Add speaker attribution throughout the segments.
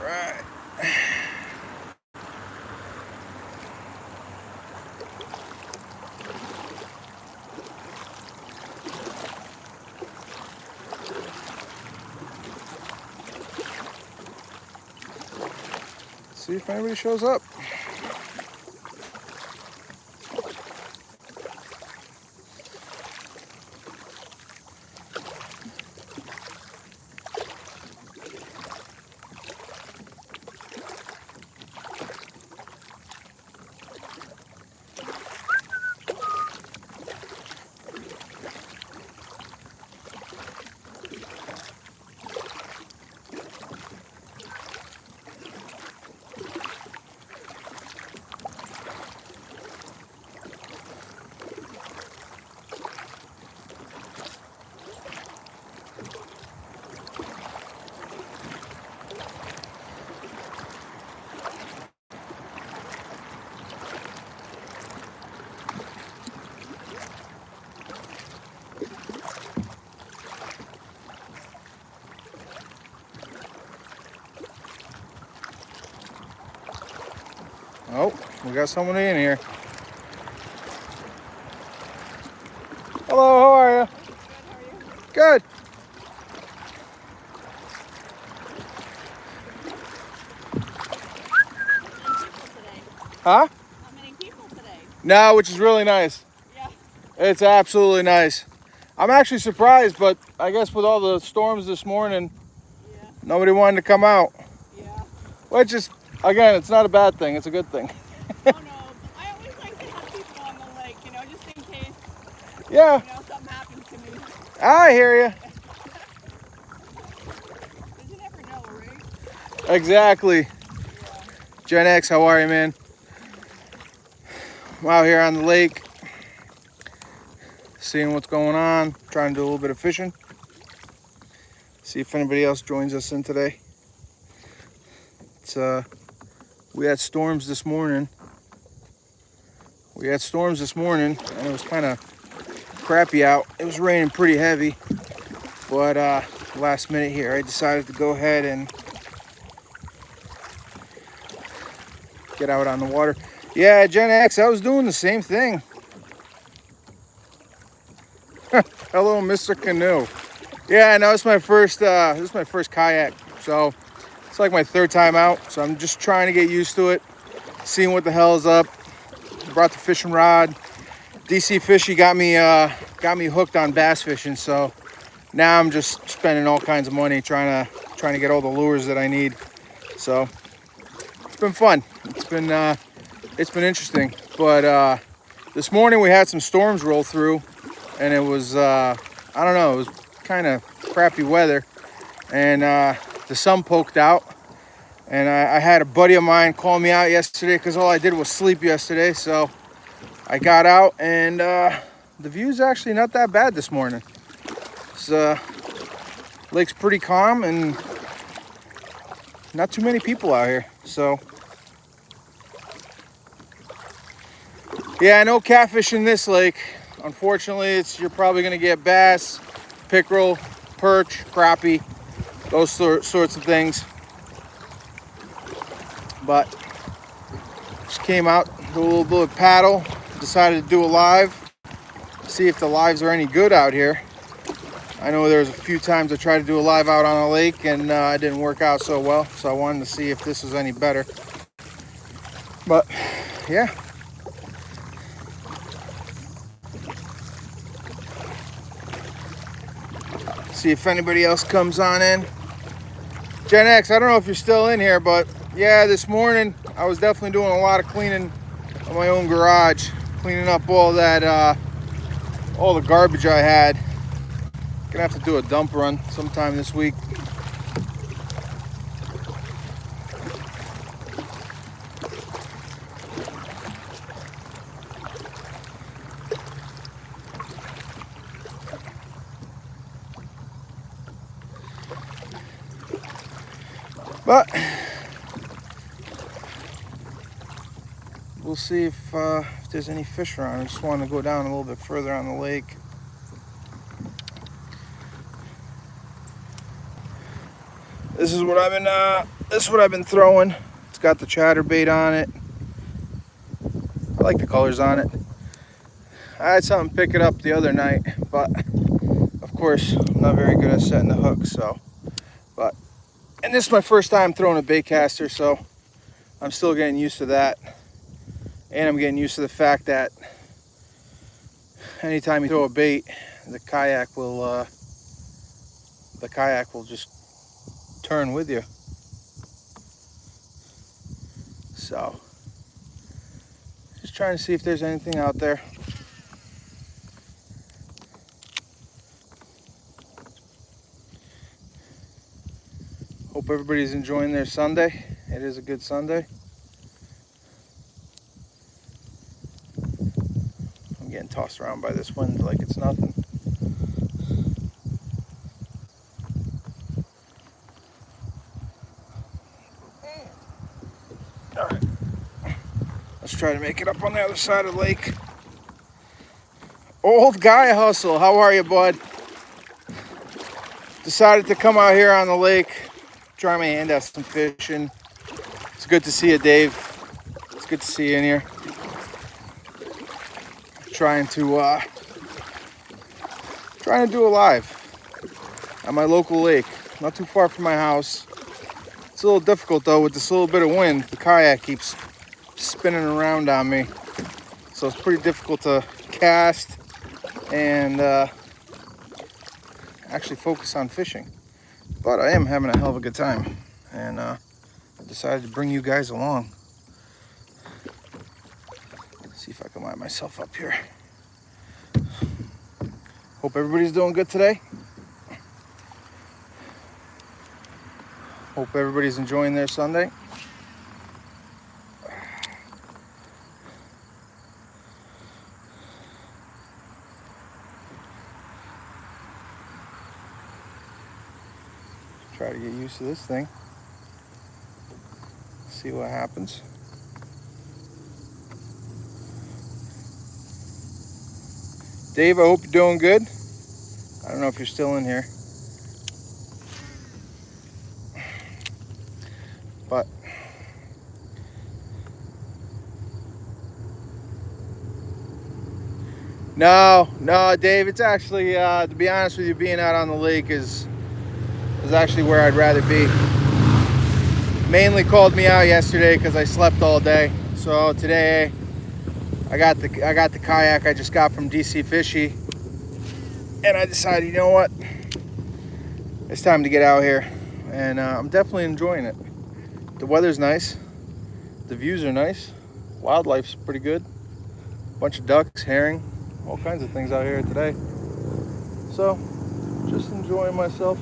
Speaker 1: right. See if anybody shows up. Oh, we got someone in here. Hello, how are you?
Speaker 2: Good, how are you?
Speaker 1: Good. Huh?
Speaker 2: Not many people today.
Speaker 1: No, which is really nice.
Speaker 2: Yeah.
Speaker 1: It's absolutely nice. I'm actually surprised, but I guess with all the storms this morning,
Speaker 2: Yeah.
Speaker 1: nobody wanted to come out.
Speaker 2: Yeah.
Speaker 1: Which is, again, it's not a bad thing. It's a good thing.
Speaker 2: Oh no, I always like to have people on the lake, just in case,
Speaker 1: Yeah,
Speaker 2: something happens to me.
Speaker 1: I hear you.
Speaker 2: Because you never know, right?
Speaker 1: Exactly.
Speaker 2: Yeah.
Speaker 1: Gen X, how are you, man? I'm out here on the lake, seeing what's going on, trying to do a little bit of fishing. See if anybody else joins us in today. It's we had storms this morning. And it was kind of crappy out. It was raining pretty heavy, but last minute here, I decided to go ahead and get out on the water. Yeah, Gen X, I was doing the same thing. Hello, Mr. Canoe. Yeah, no, it's my first. This is my first kayak, so it's like my third time out. So I'm just trying to get used to it, seeing what the hell is up. Brought the fishing rod. DC Fishy got me hooked on bass fishing. So now I'm just spending all kinds of money trying to get all the lures that I need. So it's been fun. It's been interesting. But this morning we had some storms roll through, and it was I don't know. It was kind of crappy weather, and the sun poked out. And I had a buddy of mine call me out yesterday because all I did was sleep yesterday. So I got out, and the view's actually not that bad this morning. Lake's pretty calm and not too many people out here. So yeah, no catfish in this lake. Unfortunately, you're probably gonna get bass, pickerel, perch, crappie, those sorts of things. But just came out, do a little bit of paddle, decided to do a live, see if the lives are any good out here. I know there's a few times I tried to do a live out on a lake and it didn't work out so well, so I wanted to see if this was any better. But yeah. See if anybody else comes on in. Gen X, I don't know if you're still in here, but yeah, this morning I was definitely doing a lot of cleaning of my own garage, cleaning up all that, all the garbage I had. Gonna have to do a dump run sometime this week. But we'll see if there's any fish around. I just want to go down a little bit further on the lake. This is what I've been this is what I've been throwing. It's got the chatterbait on it. I like the colors on it. I had something pick it up the other night, but of course I'm not very good at setting the hook, so. And this is my first time throwing a bait caster, so I'm still getting used to that. And I'm getting used to the fact that anytime you throw a bait, the kayak will just turn with you. So, just trying to see if there's anything out there. Hope everybody's enjoying their Sunday. It is a good Sunday. I'm getting tossed around by this wind like it's nothing. All right. Let's try to make it up on the other side of the lake. Old guy hustle, how are you, bud? Decided to come out here on the lake, try my hand at some fishing. It's good to see you, Dave. It's good to see you in here. Trying to do a live at my local lake, not too far from my house. It's a little difficult though with this little bit of wind. The kayak keeps spinning around on me, so it's pretty difficult to cast and actually focus on fishing. But I am having a hell of a good time, and I decided to bring you guys along. See if I can line myself up here. Hope everybody's doing good today. Hope everybody's enjoying their Sunday. Try to get used to this thing. See what happens. Dave, I hope you're doing good. I don't know if you're still in here. But no, Dave, it's actually, to be honest with you, being out on the lake is actually where I'd rather be. Mainly called me out yesterday because I slept all day. So today I got the kayak I just got from DC Fishy, and I decided, you know what, it's time to get out here, and I'm definitely enjoying it. The weather's nice, the views are nice, wildlife's pretty good. Bunch of ducks, herring, all kinds of things out here today. So just enjoying myself.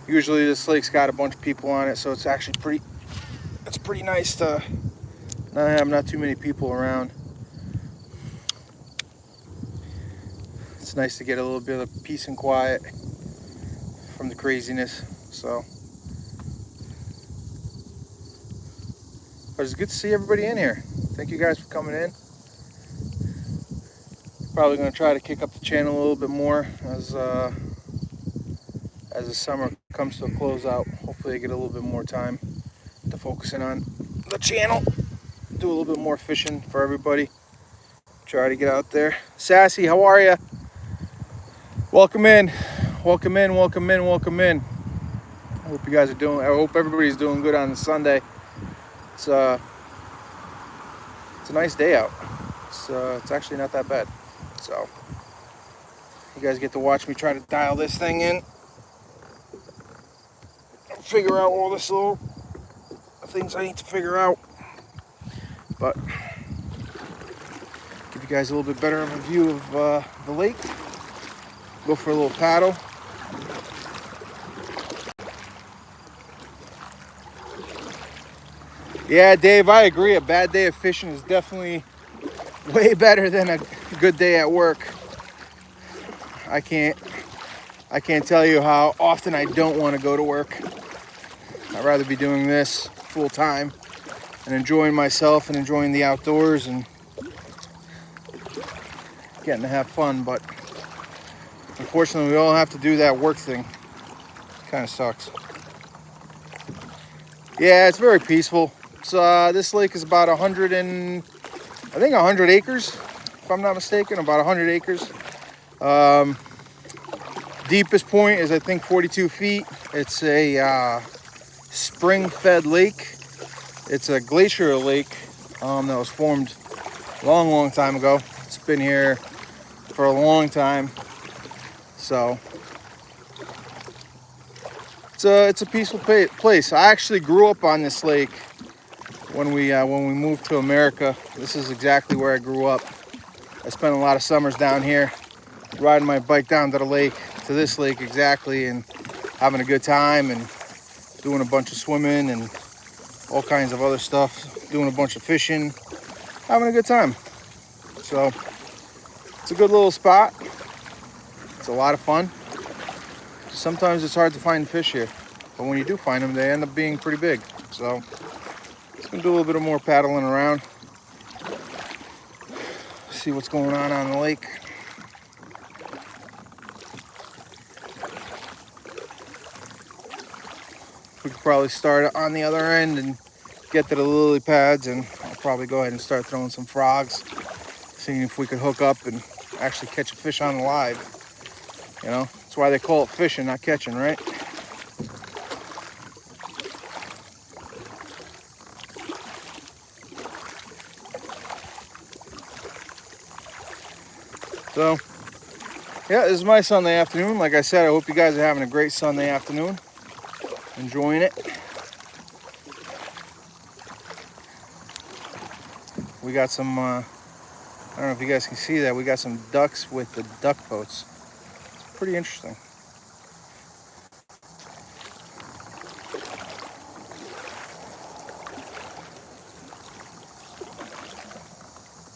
Speaker 1: Usually this lake's got a bunch of people on it, so it's actually pretty nice to not have not too many people around. It's nice to get a little bit of peace and quiet from the craziness. So, but it's good to see everybody in here. Thank you guys for coming in. Probably going to try to kick up the channel a little bit more as the summer comes to a close out. Hopefully I get a little bit more time to focus in on the channel, do a little bit more fishing for everybody, try to get out there. Sassy, how are you? Welcome in. I hope you guys are doing, I hope everybody's doing good on the Sunday. It's a nice day out. It's actually not that bad. So you guys get to watch me try to dial this thing in, figure out all this little things I need to figure out, but give you guys a little bit better of a view of the lake. Go for a little paddle. Yeah, Dave, I agree. A bad day of fishing is definitely way better than a good day at work. I can't tell you how often I don't want to go to work. I'd rather be doing this full time and enjoying myself and enjoying the outdoors and getting to have fun. But Unfortunately, we all have to do that work thing. Kind of sucks. Yeah, it's very peaceful. So this lake is about 100 and I think 100 acres, if I'm not mistaken, about 100 acres. Deepest point is I think 42 feet. It's a spring-fed lake. It's a glacier lake that was formed a long time ago. It's been here for a long time. So it's a peaceful place. I actually grew up on this lake when we moved to America. This is exactly where I grew up. I spent a lot of summers down here, riding my bike down to the lake, to this lake exactly, and having a good time and doing a bunch of swimming and all kinds of other stuff, doing a bunch of fishing, having a good time. So it's a good little spot. It's a lot of fun. Sometimes it's hard to find fish here, but when you do find them, they end up being pretty big. So just gonna do a little bit of more paddling around, see what's going on the lake. We could probably start on the other end and get to the lily pads, and I'll probably go ahead and start throwing some frogs, seeing if we could hook up and actually catch a fish on the live. You know, that's why they call it fishing, not catching, right? So, yeah, this is my Sunday afternoon. Like I said, I hope you guys are having a great Sunday afternoon. Enjoying it. We got some, I don't know if you guys can see that, we got some ducks with the duck boats. It's pretty interesting.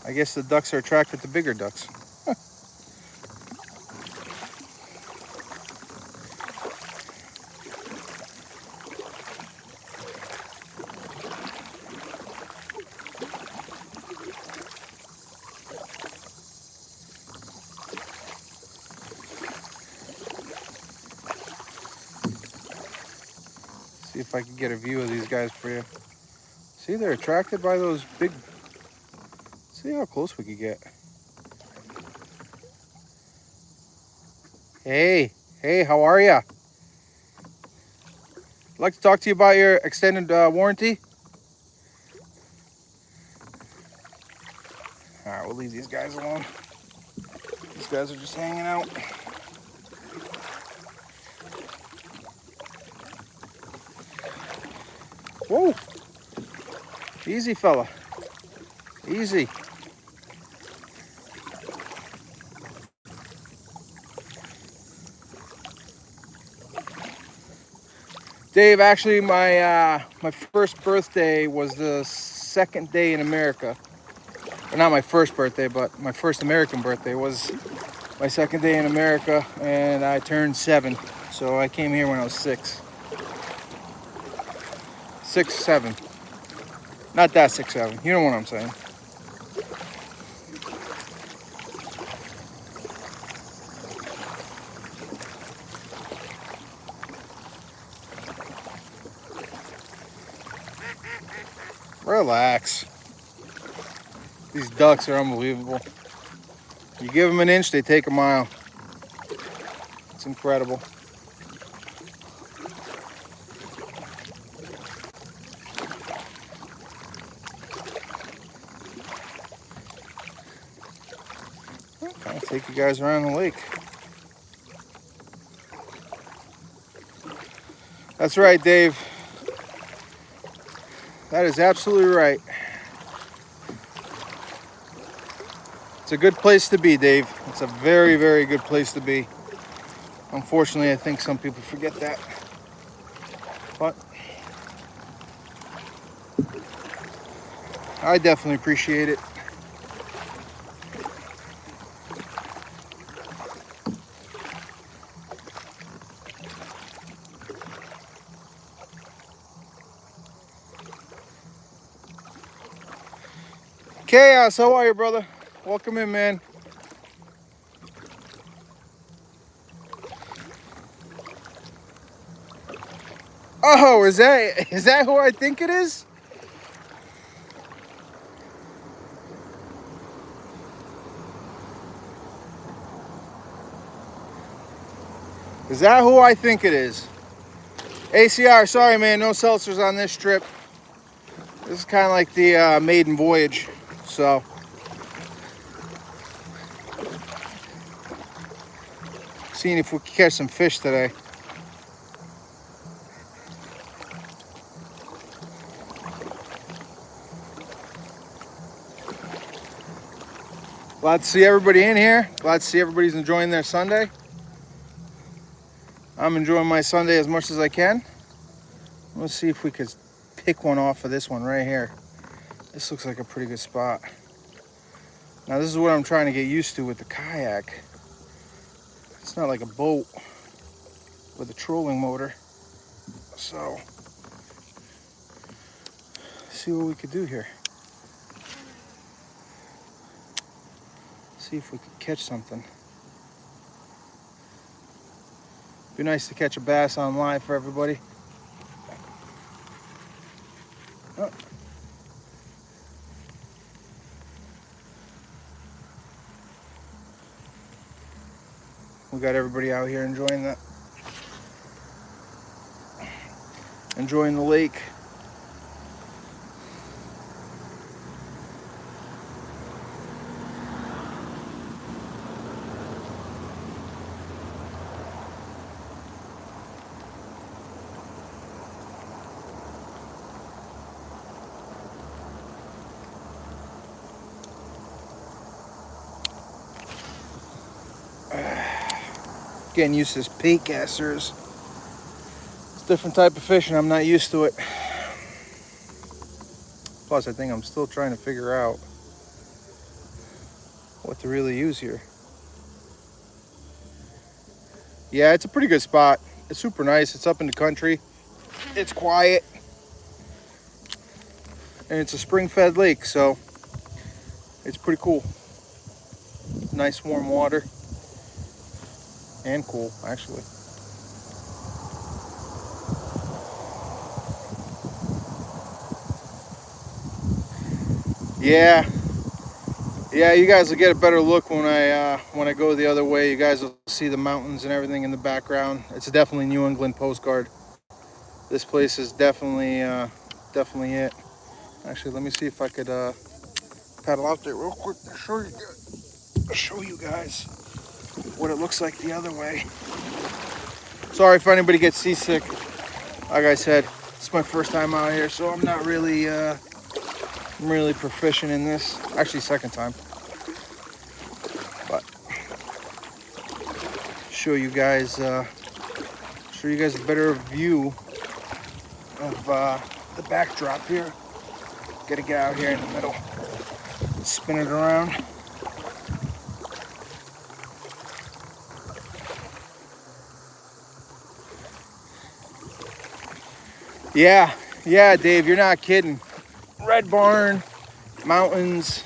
Speaker 1: I guess the ducks are attracted to bigger ducks. See if I can get a view of these guys for you. See, they're attracted by those big. See how close we could get. Hey, how are ya? I'd like to talk to you about your extended warranty. All right, we'll leave these guys alone. These guys are just hanging out. Whoa, easy fella, easy. Dave, actually my first birthday was the second day in America. Or not my first birthday, but my first American birthday was my second day in America, and I turned 7. So I came here when I was 6. 6, 7. Not that 6, 7. You know what I'm saying. Relax. These ducks are unbelievable. You give them an inch, they take a mile. It's incredible. I'll take you guys around the lake. That's right, Dave. That is absolutely right. It's a good place to be, Dave. It's a very, very good place to be. Unfortunately, I think some people forget that. But I definitely appreciate it. Chaos, how are you, brother? Welcome in, man. Oh, is that who I think it is? Is that who I think it is? ACR, sorry man, no seltzers on this trip. This is kind of like the maiden voyage. So, seeing if we can catch some fish today. Glad to see everybody in here. Glad to see everybody's enjoying their Sunday. I'm enjoying my Sunday as much as I can. Let's see if we could pick one off of this one right here. This looks like a pretty good spot. Now this is what I'm trying to get used to with the kayak. It's not like a boat with a trolling motor. So, see what we could do here. See if we could catch something. Be nice to catch a bass on live for everybody. Oh. We got everybody out here enjoying the lake. Getting used to this bait casters. It's a different type of fishing. I'm not used to it. Plus, I think I'm still trying to figure out what to really use here. Yeah, it's a pretty good spot. It's super nice. It's up in the country. It's quiet. And it's a spring-fed lake, so it's pretty cool. Nice warm water. And cool, actually. Yeah, you guys will get a better look when I go the other way. You guys will see the mountains and everything in the background. It's definitely New England postcard. This place is definitely it. Actually, let me see if I could paddle out there real quick to show you guys what it looks like the other way. Sorry if anybody gets seasick. Like I said, it's my first time out here, so I'm not really I'm really proficient in this. Actually, second time. But show you guys a better view of the backdrop here. Gotta get out here in the middle, spin it around. Yeah, Dave, you're not kidding. Red Barn, mountains.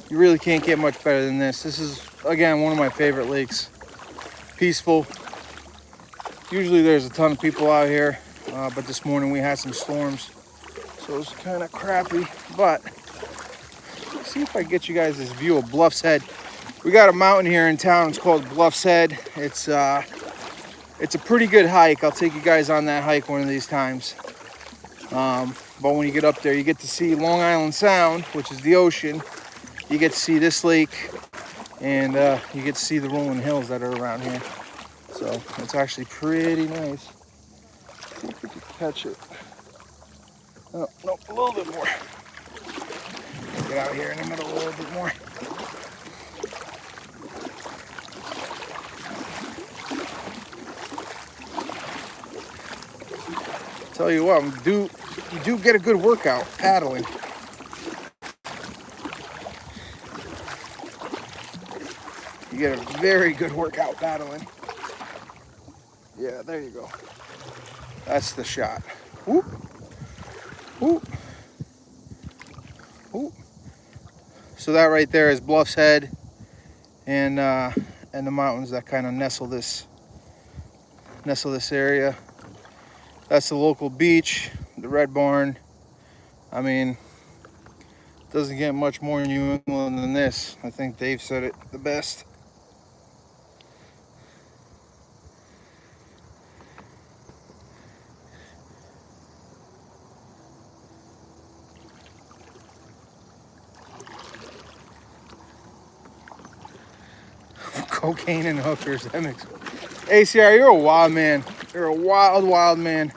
Speaker 1: You really can't get much better than this. This is, again, one of my favorite lakes. Peaceful. Usually there's a ton of people out here, but this morning we had some storms, so it was kind of crappy. But let's see if I can get you guys this view of Bluff's Head. We got a mountain here in town. It's called Bluff's Head. It's a pretty good hike. I'll take you guys on that hike one of these times. But when you get up there, you get to see Long Island Sound, which is the ocean. You get to see this lake, and you get to see the rolling hills that are around here. So it's actually pretty nice. See if we can catch it. Oh, no, a little bit more. Get out here in the middle a little bit more. Tell you what, you do get a good workout paddling. You get a very good workout paddling. Yeah, there you go. That's the shot. Whoop, whoop, whoop. So that right there is Bluff's Head, and the mountains that kind of nestle this area. That's the local beach, the Red Barn. I mean, doesn't get much more New England than this. I think Dave said it the best. Cocaine and hookers. That makes ACR, you're a wild man. You're a wild, wild man.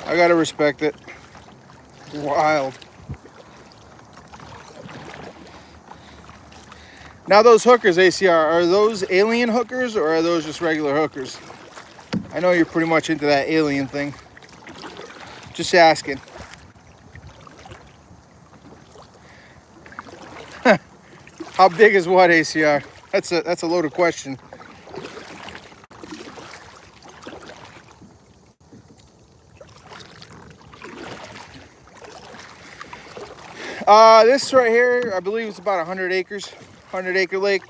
Speaker 1: I gotta respect it. Wild. Now those hookers, ACR, are those alien hookers or are those just regular hookers? I know you're pretty much into that alien thing. Just asking. How big is what, ACR? That's a loaded question. This right here, I believe it's about 100 acres, 100-acre lake.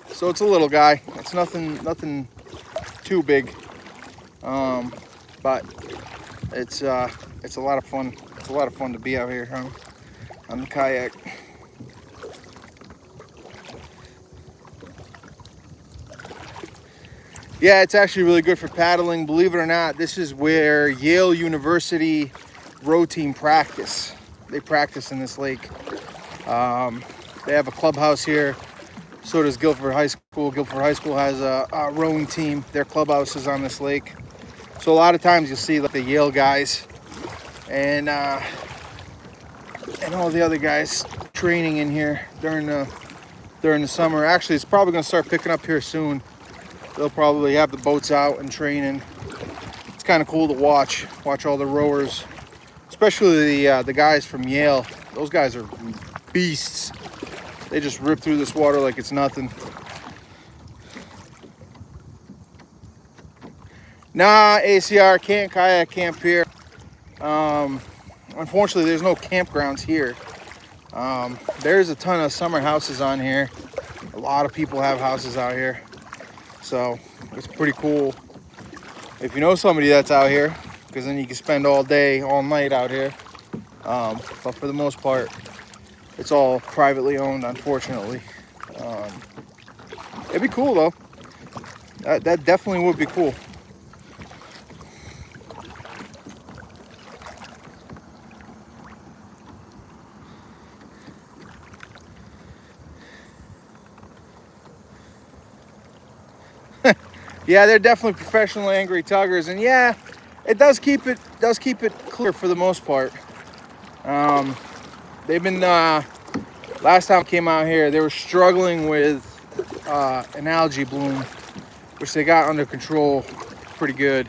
Speaker 1: So it's a little guy. It's nothing too big. But it's a lot of fun. It's a lot of fun to be out here on the kayak. Yeah, it's actually really good for paddling. Believe it or not, this is where Yale University row team practice. They practice in this lake. They have a clubhouse here. So does Guilford High School. Guilford High School has a rowing team. Their clubhouse is on this lake. So a lot of times you'll see like the Yale guys and all the other guys training in here during the summer. Actually, it's probably going to start picking up here soon. They'll probably have the boats out and training. It's kind of cool to watch all the rowers, especially the guys from Yale. Those guys are beasts. They just rip through this water like it's nothing. Nah, ACR, can't kayak camp here. Unfortunately, there's no campgrounds here. There's a ton of summer houses on here. A lot of people have houses out here. So it's pretty cool if you know somebody that's out here, because then you can spend all day, all night out here. But for the most part, it's all privately owned, unfortunately. It'd be cool though. That definitely would be cool. Yeah, they're definitely professional angry tuggers, and yeah, it does keep it clear for the most part. They've been last time I came out here, they were struggling with an algae bloom, which they got under control pretty good.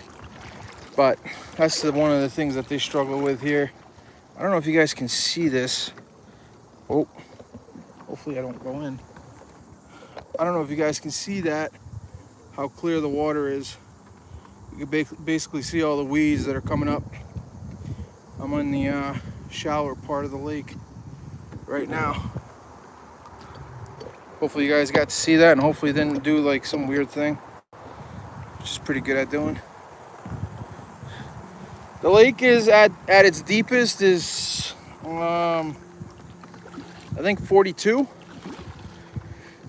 Speaker 1: But that's one of the things that they struggle with here. I don't know if you guys can see this. Oh, hopefully I don't go in. I don't know if you guys can see that. How clear the water is. You can basically see all the weeds that are coming up. I'm on the shallower part of the lake right now. Hopefully you guys got to see that, and hopefully it didn't do like some weird thing, which is pretty good at doing. The lake is at its deepest is I think 42.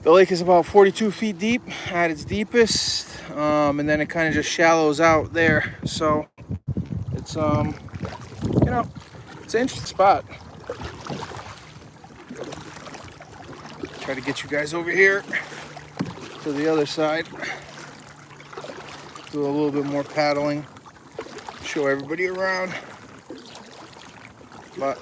Speaker 1: The lake is about 42 feet deep at its deepest, and then it kind of just shallows out there. So it's you know, it's an interesting spot. Try to get you guys over here to the other side. Do a little bit more paddling. Show everybody around. But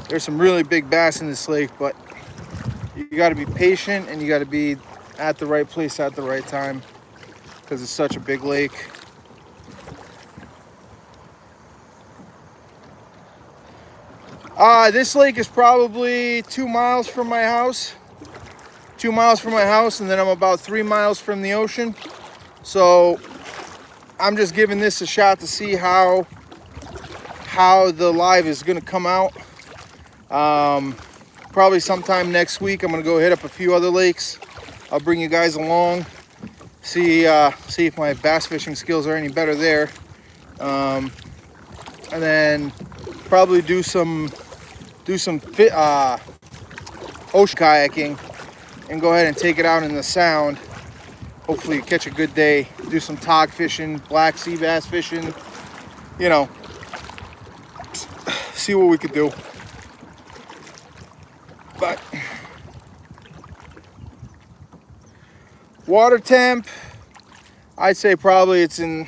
Speaker 1: there's some really big bass in this lake, but you got to be patient and you got to be at the right place at the right time because it's such a big lake. This lake is probably 2 miles from my house. 2 miles from my house, and then I'm about 3 miles from the ocean. So I'm just giving this a shot to see how the live is going to come out. probably sometime next week, I'm gonna go hit up a few other lakes. I'll bring you guys along, see if my bass fishing skills are any better there, and then probably do some ocean kayaking and go ahead and take it out in the sound. Hopefully catch a good day, do some tog fishing, black sea bass fishing, you know, see what we could do. But water temp, I'd say probably it's in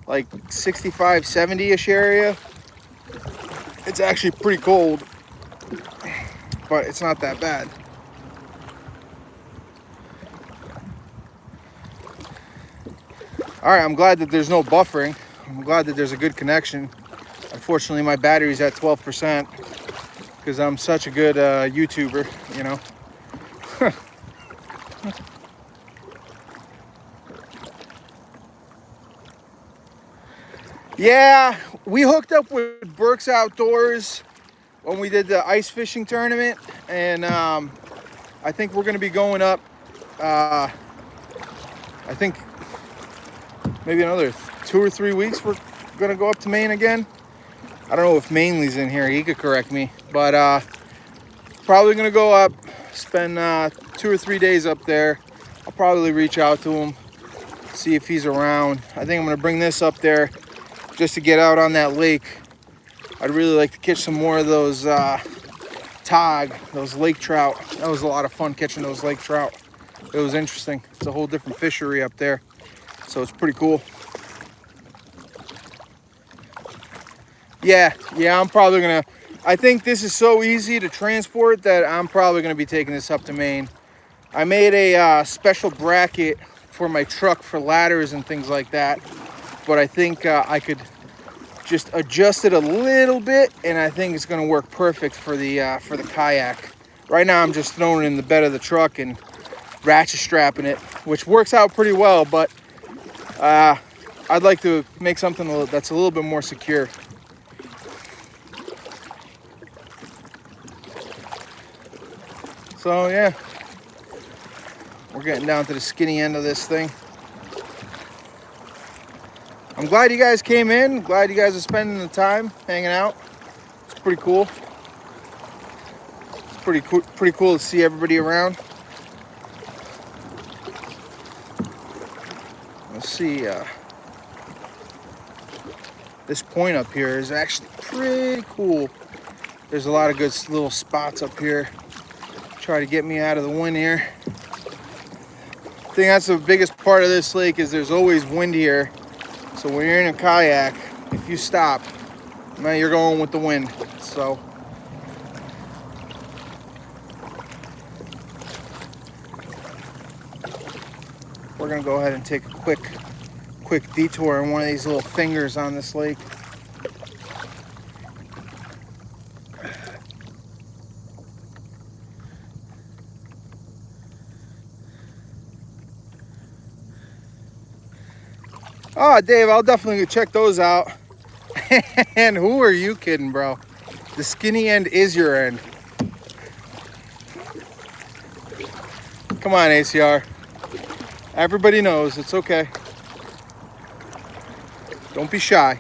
Speaker 1: like 65, 70-ish area. It's actually pretty cold, but it's not that bad. All right, I'm glad that there's no buffering. I'm glad that there's a good connection. Unfortunately, my battery's at 12% because I'm such a good YouTuber, you know. Yeah, we hooked up with Burke's Outdoors when we did the ice fishing tournament, and I think we're gonna be going up, I think maybe another 2 or 3 weeks, we're gonna go up to Maine again. I don't know if Mainley's in here, he could correct me, but probably gonna go up, spend 2 or 3 days up there. I'll probably reach out to him, see if he's around. I think I'm gonna bring this up there just to get out on that lake. I'd really like to catch some more of those tog, those lake trout. That was a lot of fun catching those lake trout. It was interesting. It's a whole different fishery up there, so it's pretty cool. Yeah, I'm probably gonna, I think this is so easy to transport that I'm probably gonna be taking this up to Maine. I made a special bracket for my truck for ladders and things like that, but I think I could just adjust it a little bit, and I think it's gonna work perfect for the kayak. Right now I'm just throwing it in the bed of the truck and ratchet strapping it, which works out pretty well, but I'd like to make something that's a little bit more secure. So yeah, we're getting down to the skinny end of this thing. I'm glad you guys came in. Glad you guys are spending the time hanging out. It's pretty cool. It's pretty cool to see everybody around. Let's see. This point up here is actually pretty cool. There's a lot of good little spots up here. Try to get me out of the wind here. I think that's the biggest part of this lake is there's always wind here. So when you're in a kayak, if you stop, now you're going with the wind. So we're gonna go ahead and take a quick detour in one of these little fingers on this lake. Oh, Dave, I'll definitely check those out. And who are you kidding, bro? The skinny end is your end. Come on, ACR. Everybody knows, it's okay. Don't be shy.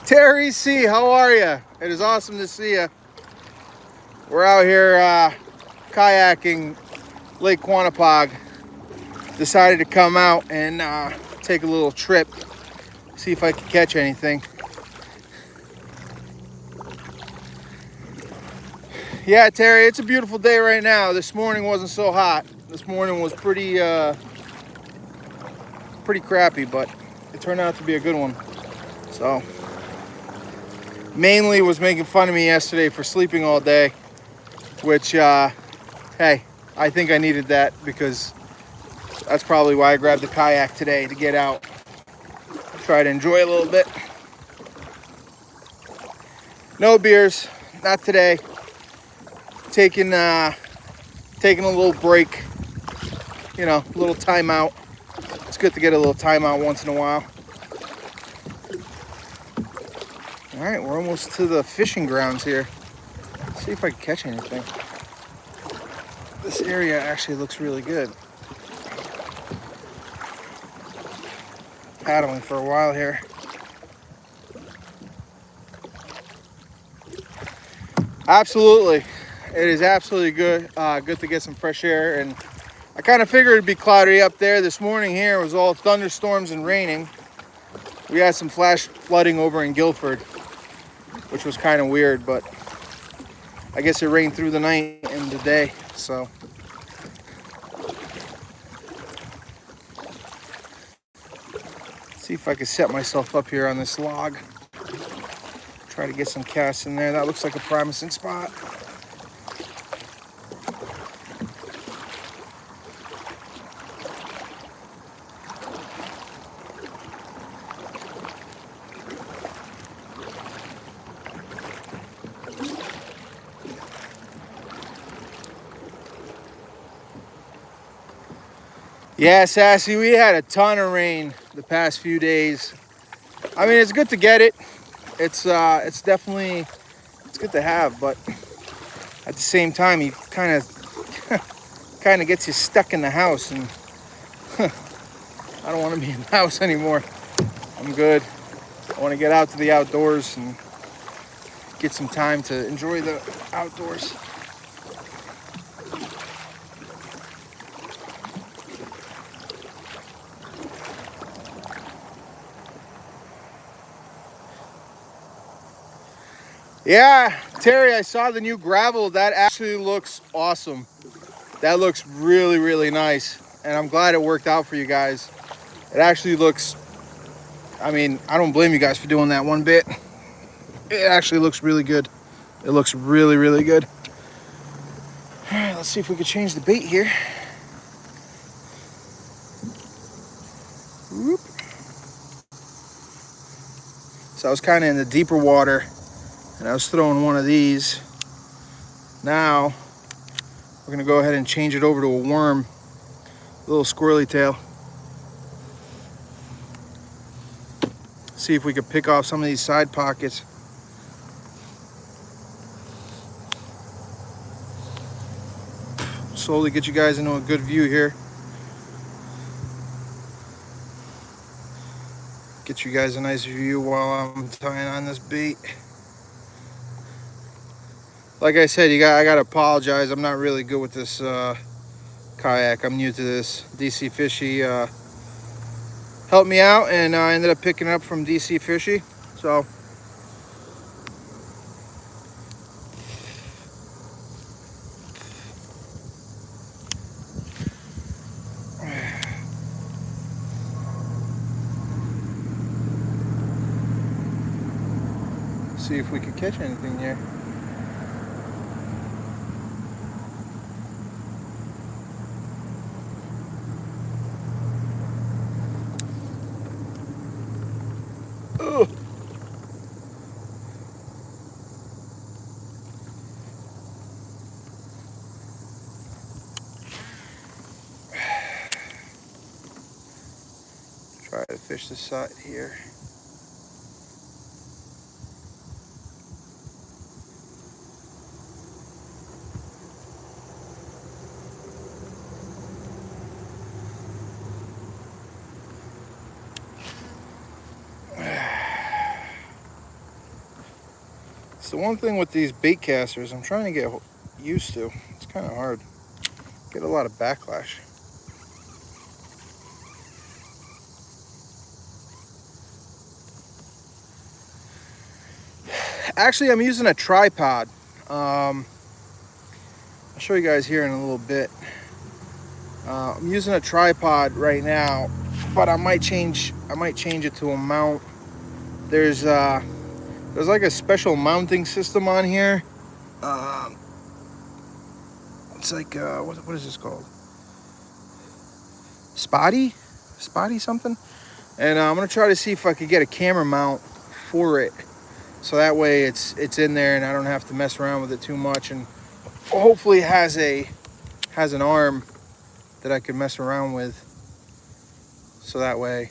Speaker 1: Terry C, how are you? It is awesome to see you. We're out here kayaking Lake Quanapog. Decided to come out and take a little trip, see if I can catch anything. Yeah, Terry, it's a beautiful day right now. This morning wasn't so hot. This morning was pretty crappy, but it turned out to be a good one. So, mainly was making fun of me yesterday for sleeping all day, which, hey, I think I needed that because that's probably why I grabbed the kayak today, to get out, try to enjoy a little bit. No beers, not today. Taking a little break, you know, a little time out. It's good to get a little time out once in a while. All right, we're almost to the fishing grounds here. See if I can catch anything. This area actually looks really good. Paddling for a while here. Absolutely. It is absolutely good. Good to get some fresh air. And I kind of figured it'd be cloudy up there. This morning here it was all thunderstorms and raining. We had some flash flooding over in Guilford, which was kind of weird, but I guess it rained through the night and the day, so. See if I can set myself up here on this log. Try to get some casts in there. That looks like a promising spot. Yeah, Sassy, we had a ton of rain the past few days. I mean, it's good to get it. It's definitely, it's good to have, but at the same time, he kind of gets you stuck in the house, and I don't want to be in the house anymore. I'm good. I want to get out to the outdoors and get some time to enjoy the outdoors. Yeah, Terry, I saw the new gravel. That actually looks awesome. That looks really, really nice. And I'm glad it worked out for you guys. It actually looks, I mean, I don't blame you guys for doing that one bit. It actually looks really good. It looks really, really good. All right, let's see if we can change the bait here. Whoop. So I was kind of in the deeper water, and I was throwing one of these. Now we're gonna go ahead and change it over to a worm, a little squirrely tail. See if we can pick off some of these side pockets. Slowly get you guys into a good view here. Get you guys a nice view while I'm tying on this bait. Like I said, I gotta apologize. I'm not really good with this kayak. I'm new to this. DC Fishy helped me out, and I ended up picking it up from DC Fishy. So see if we could catch anything here. Ugh. Try to fish the side here. It's the one thing with these bait casters I'm trying to get used to. It's kind of hard. Get a lot of backlash. Actually, I'm using a tripod. I'll show you guys here in a little bit. I'm using a tripod right now, but I might change it to a mount. There's like a special mounting system on here. It's like what is this called? Spotty something. And I'm gonna try to see if I could get a camera mount for it, so that way it's in there and I don't have to mess around with it too much, and hopefully it has an arm that I could mess around with, so that way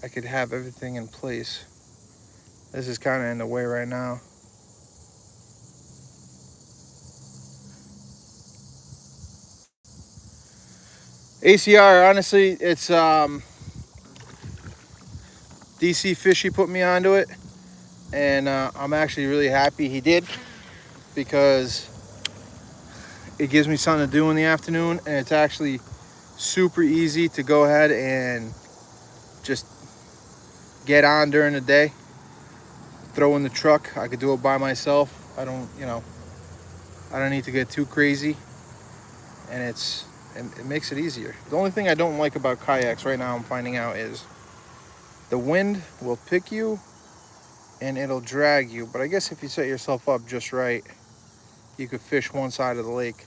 Speaker 1: I could have everything in place. This is kind of in the way right now. ACR, honestly, it's DC Fishy put me onto it, and I'm actually really happy he did, because it gives me something to do in the afternoon, and it's actually super easy to go ahead and just get on during the day. Throw in the truck. I could do it by myself. I don't need to get too crazy, and it makes it easier. The only thing I don't like about kayaks right now, I'm finding out, is the wind will pick you and it'll drag you. But I guess if you set yourself up just right, you could fish one side of the lake.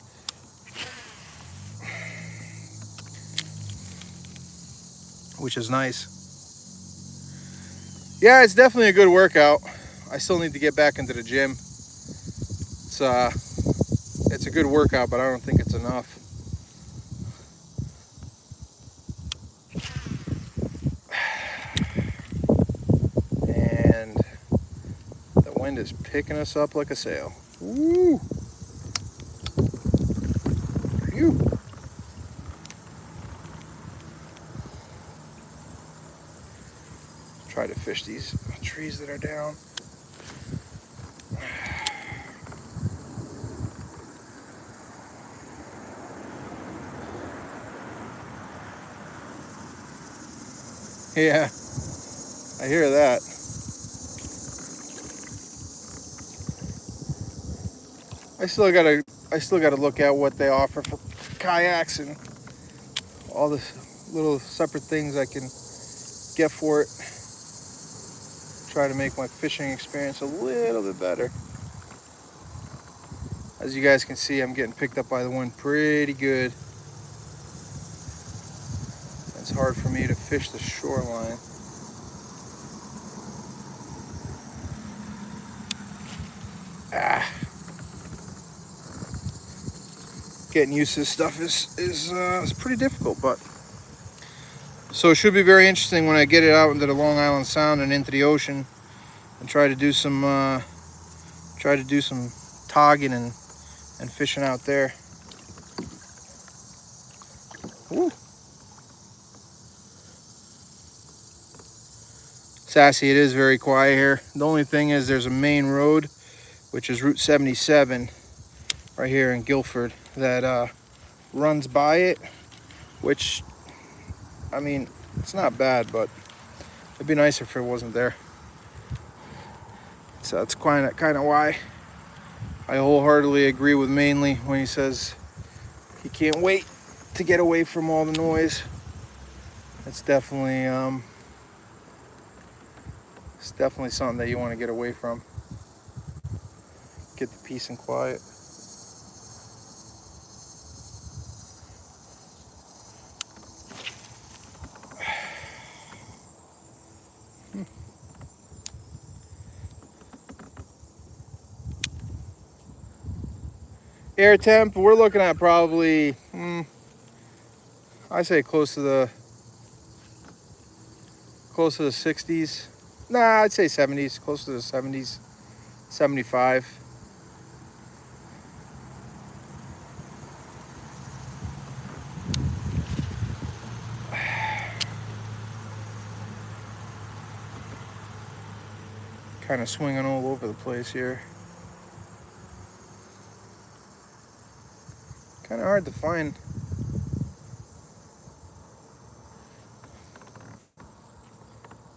Speaker 1: Which is nice. Yeah, it's definitely a good workout. I still need to get back into the gym. It's a good workout, but I don't think it's enough. And the wind is picking us up like a sail. Woo! Phew. Try to fish these trees that are down. Yeah, I hear that. I still gotta look at what they offer for kayaks and all the little separate things I can get for it. Try to make my fishing experience a little bit better. As you guys can see, I'm getting picked up by the wind pretty good. It's hard for me to fish the shoreline. Getting used to this stuff is pretty difficult, but so it should be very interesting when I get it out into the Long Island Sound and into the ocean, and try to do some togging and fishing out there. Woo. Sassy, it is very quiet here. The only thing is there's a main road, which is Route 77 right here in Guilford, that runs by it, which, I mean, it's not bad, but it'd be nicer if it wasn't there. So that's kind of why I wholeheartedly agree with Mainly when he says he can't wait to get away from all the noise. It's definitely something that you want to get away from. Get the peace and quiet. Air temp, we're looking at probably, I say close to the 60s. Nah, I'd say 70s, close to the 70s, 75. Kind of swinging all over the place here. Kind of hard to find.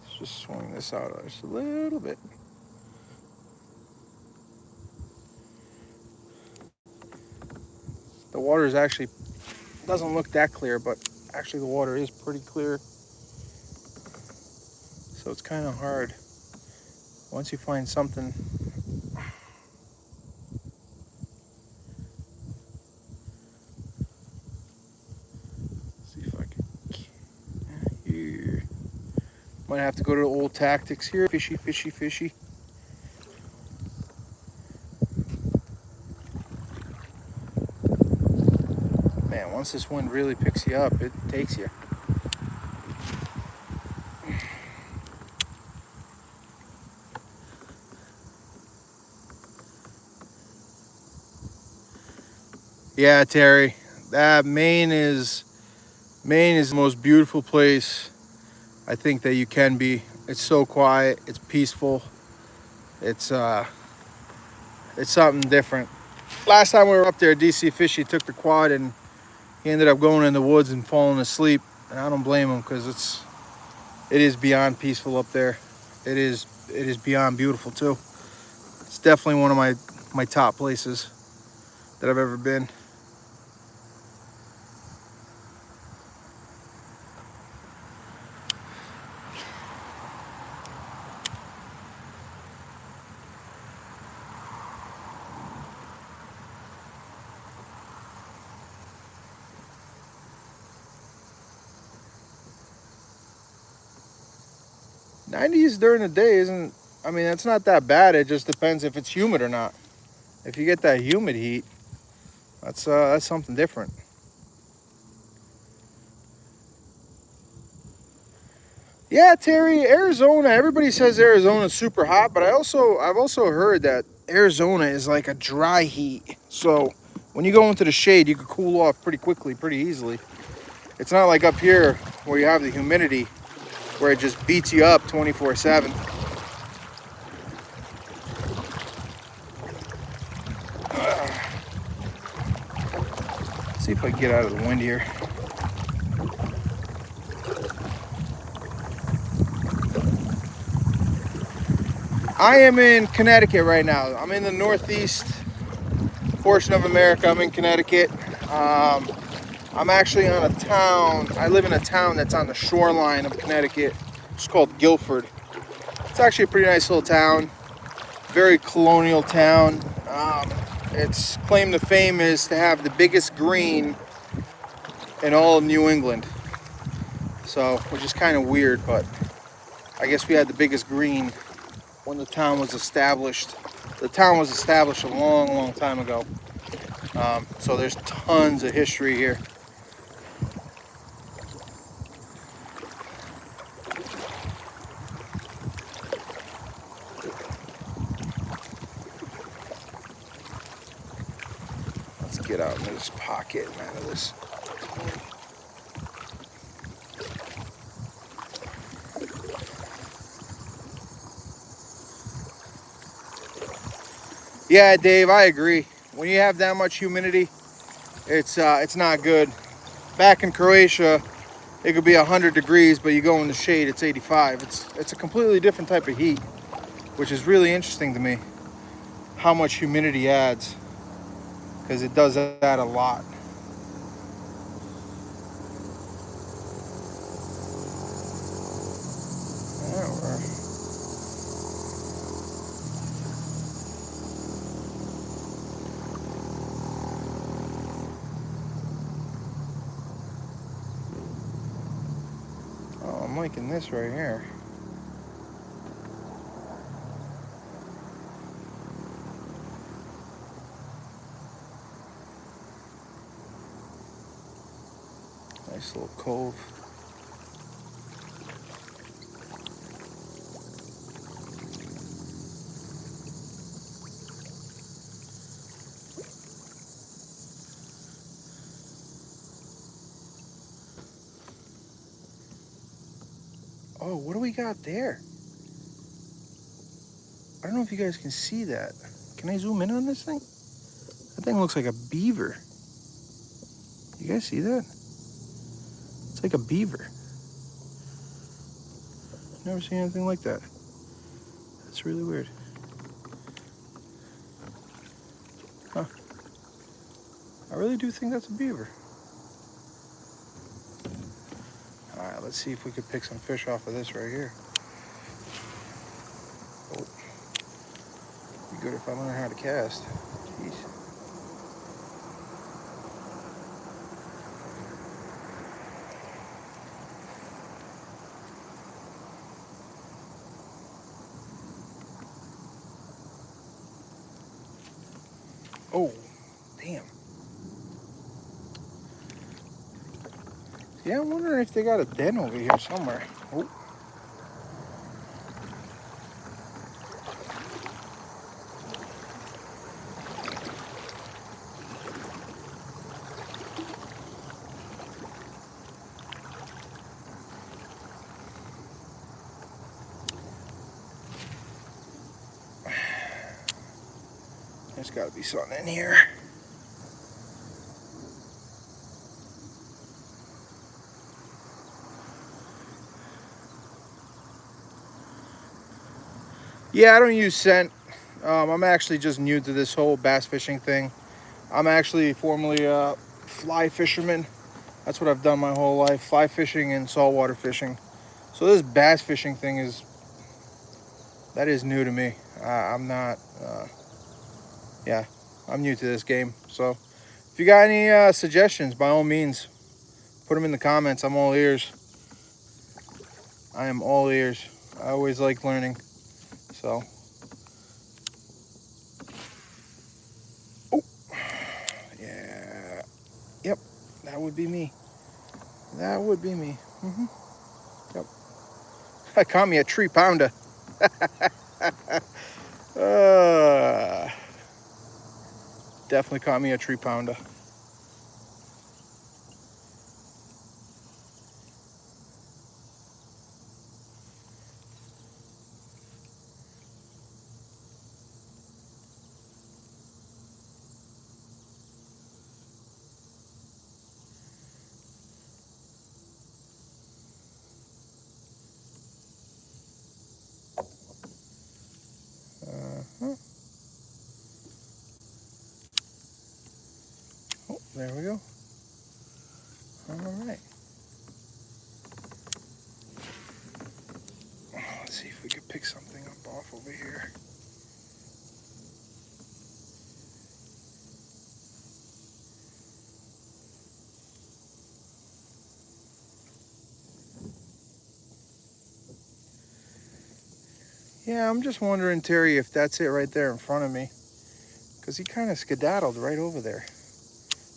Speaker 1: Let's just swing this out just a little bit. The water is actually, doesn't look that clear, but actually the water is pretty clear. So it's kind of hard. Once you find something, see if I can, here. Might have to go to the old tactics here. Fishy, fishy, fishy. Man, once this wind really picks you up, it takes you. Yeah, Terry, that Maine is the most beautiful place I think that you can be. It's so quiet. It's peaceful. It's uh, it's something different. Last time we were up there, DC Fishy took the quad and he ended up going in the woods and falling asleep. And I don't blame him because it is beyond peaceful up there. It is beyond beautiful too. It's definitely one of my top places that I've ever been. 90s during the day isn't. I mean, that's not that bad. It just depends if it's humid or not. If you get that humid heat, that's something different. Yeah, Terry, Arizona. Everybody says Arizona's super hot, but I've also heard that Arizona is like a dry heat. So when you go into the shade, you can cool off pretty quickly, pretty easily. It's not like up here where you have the humidity, where it just beats you up 24/7. See if I can get out of the wind here. I am in Connecticut right now. I'm in the northeast portion of America. I'm in Connecticut. I'm actually on a town. I live in a town that's on the shoreline of Connecticut. It's called Guilford. It's actually a pretty nice little town. Very colonial town. Its claim to fame is to have the biggest green in all of New England. So, which is kind of weird, but I guess we had the biggest green when the town was established. The town was established a long, long time ago. So there's tons of history here. Let's get out into this pocket and out of this. Yeah, Dave, I agree. When you have that much humidity, it's not good. Back in Croatia, it could be 100 degrees, but you go in the shade, it's 85. It's a completely different type of heat, which is really interesting to me. How much humidity adds, because it does add a lot. Oh, I'm liking this right here. Nice little cove. Oh, what do we got there? I don't know if you guys can see that. Can I zoom in on this thing? That thing looks like a beaver. You guys see that? It's like a beaver. Never seen anything like that. That's really weird. Huh. I really do think that's a beaver. All right, let's see if we could pick some fish off of this right here. Oh, be good if I learn how to cast. Jeez. Oh, damn. Yeah, I'm wondering if they got a den over here somewhere. Oh. There's got to be something in here. Yeah, I don't use scent. I'm actually just new to this whole bass fishing thing. I'm actually formerly a fly fisherman. That's what I've done my whole life, fly fishing and saltwater fishing. So this bass fishing thing that is new to me. I'm not, yeah, I'm new to this game. So if you got any suggestions, by all means, put them in the comments. I'm all ears. I am all ears. I always like learning. So, oh, yeah, yep, that would be me. That would be me. Yep. I caught me a 3-pounder. Definitely caught me a 3-pounder. Uh-huh. Oh, there we go. All right. Let's see if we can pick something up off over here. Yeah, I'm just wondering, Terry, if that's it right there in front of me. Because he kind of skedaddled right over there,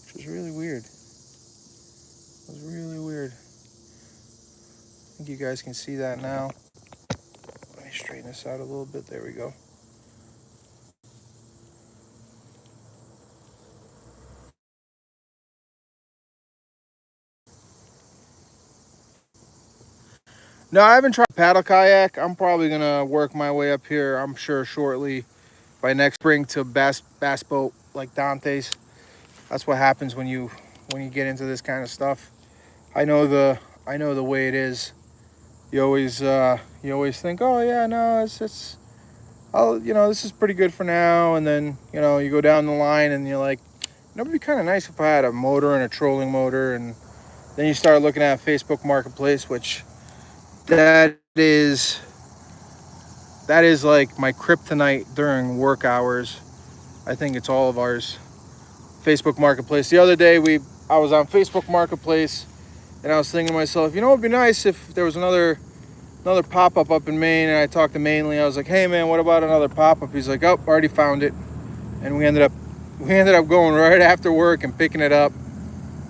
Speaker 1: which was really weird. It was really weird. I think you guys can see that now. Let me straighten this out a little bit. There we go. No, I haven't tried paddle kayak. I'm probably gonna work my way up here, I'm sure shortly, by next spring, to bass boat like Dante's. That's what happens when you get into this kind of stuff. I know the way it is. You always think, oh yeah, no, it's this is pretty good for now, and then you go down the line and you're like, it'd be kind of nice if I had a motor and a trolling motor. And then you start looking at Facebook Marketplace, which that is like my kryptonite during work hours. I think it's all of ours. Facebook Marketplace. The other day I was on Facebook Marketplace and I was thinking to myself, it'd be nice if there was another pop-up up in Maine. And I talked to Mainly. I was like, hey man, what about another pop-up? He's like, oh, already found it. And we ended up going right after work and picking it up.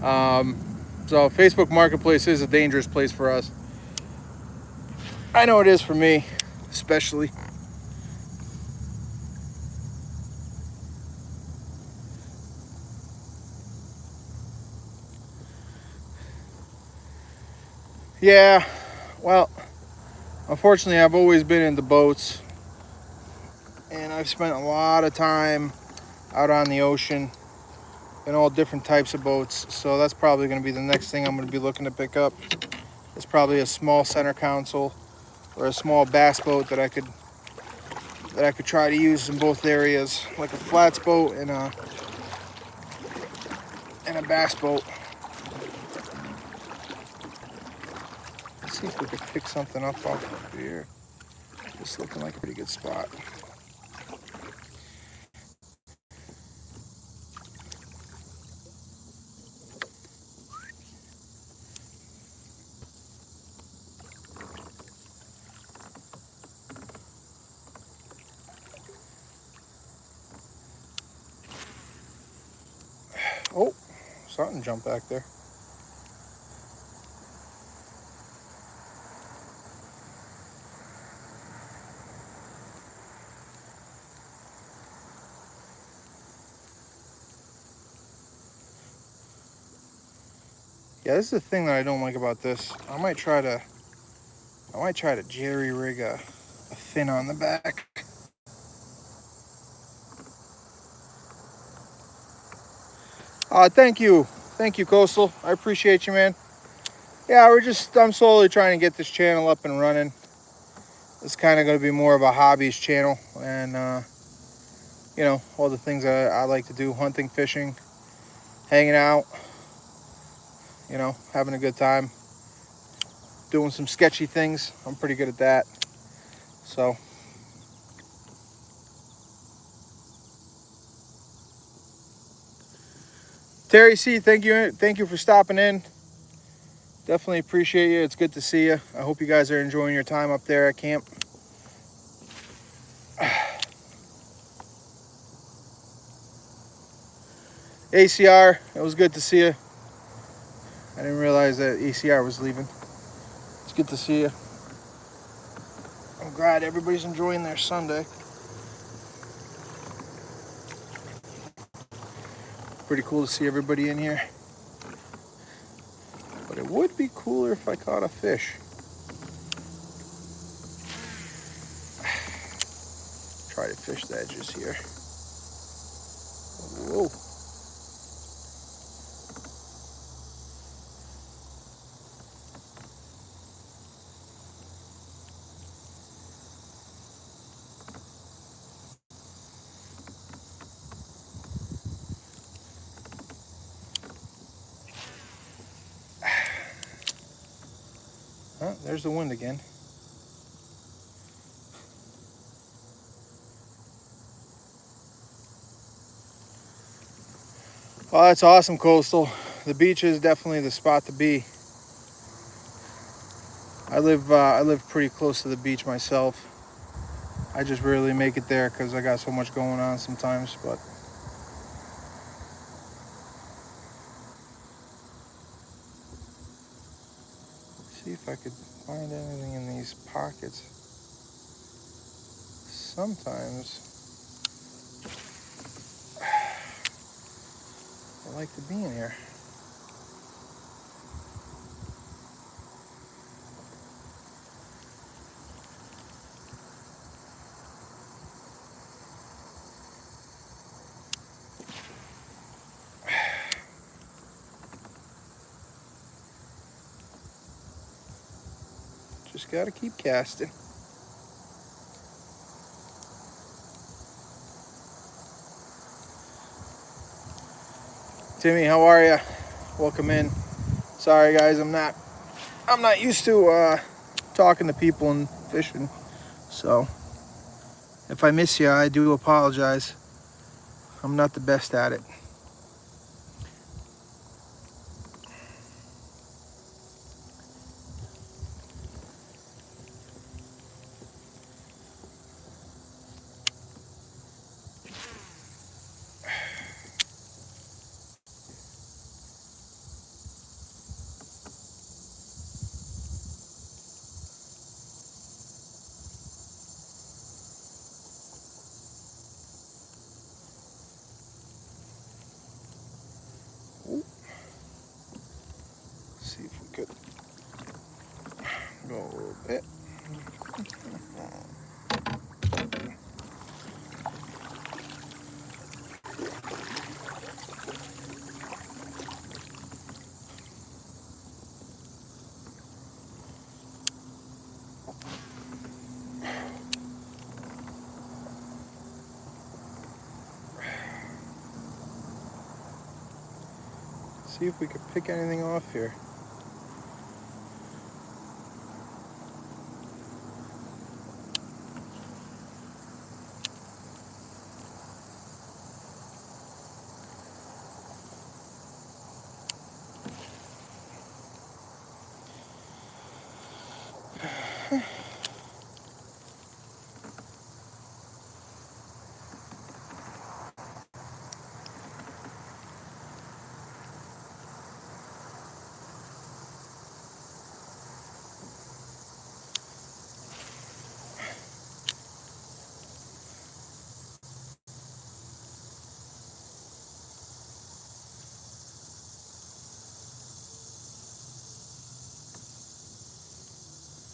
Speaker 1: So Facebook Marketplace is a dangerous place for us. I know it is for me, especially. Yeah, well, unfortunately, I've always been into boats, and I've spent a lot of time out on the ocean in all different types of boats. So that's probably going to be the next thing I'm going to be looking to pick up. It's probably a small center console or a small bass boat that I could try to use in both areas, like a flats boat and a bass boat. Let's see if we could pick something up off of here. This looking like a pretty good spot. Oh, something jumped back there. Yeah, this is the thing that I don't like about this. I might try to jerry rig a fin on the back. Thank you. Thank you, Coastal. I appreciate you, man. Yeah, I'm slowly trying to get this channel up and running. It's kind of going to be more of a hobbies channel. And, you know, all the things I like to do, hunting, fishing, hanging out, you know, having a good time, doing some sketchy things. I'm pretty good at that. So, Terry C, thank you for stopping in. Definitely appreciate you. It's good to see you. I hope you guys are enjoying your time up there at camp. ACR, it was good to see you. I didn't realize that ACR was leaving. It's good to see you. I'm glad everybody's enjoying their Sunday. Pretty cool to see everybody in here. But it would be cooler if I caught a fish. Try to fish the edges here. Whoa. Oh, there's the wind again. Oh, that's awesome, Coastal. The beach is definitely the spot to be. I live pretty close to the beach myself. I just rarely make it there because I got so much going on sometimes. But see if I could find anything in these pockets. Sometimes I like to be in here. Just gotta keep casting. Timmy, how are you? Welcome in. Sorry guys, I'm not used to talking to people and fishing. So if I miss you, I do apologize. I'm not the best at it. Ooh. See if we could go a little bit. See if we could pick anything off here.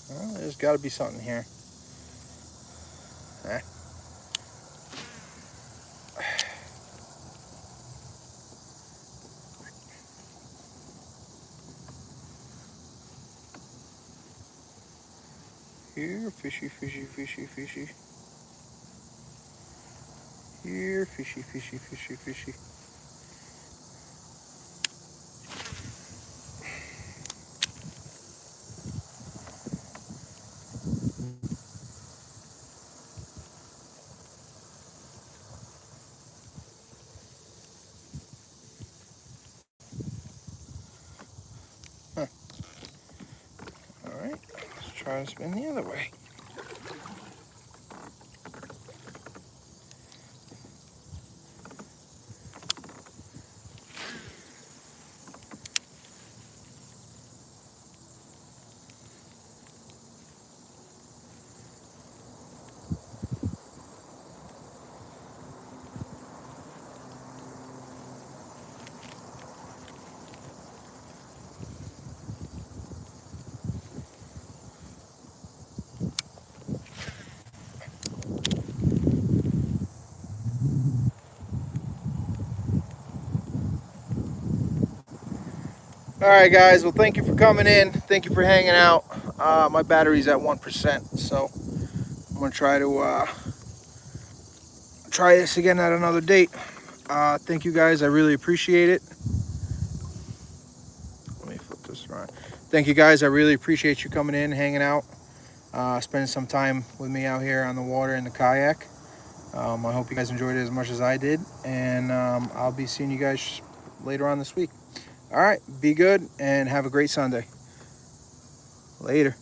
Speaker 1: Well, there's got to be something here. Eh. Here, fishy, fishy, fishy, fishy. Here, fishy, fishy, fishy, fishy. Huh. All right, let's try to spin the other way. All right, guys. Well, thank you for coming in. Thank you for hanging out. My battery's at 1%, so I'm gonna try this again at another date. Thank you, guys. I really appreciate it. Let me flip this around. Thank you, guys. I really appreciate you coming in, hanging out, spending some time with me out here on the water in the kayak. I hope you guys enjoyed it as much as I did, and I'll be seeing you guys later on this week. All right, be good and have a great Sunday. Later.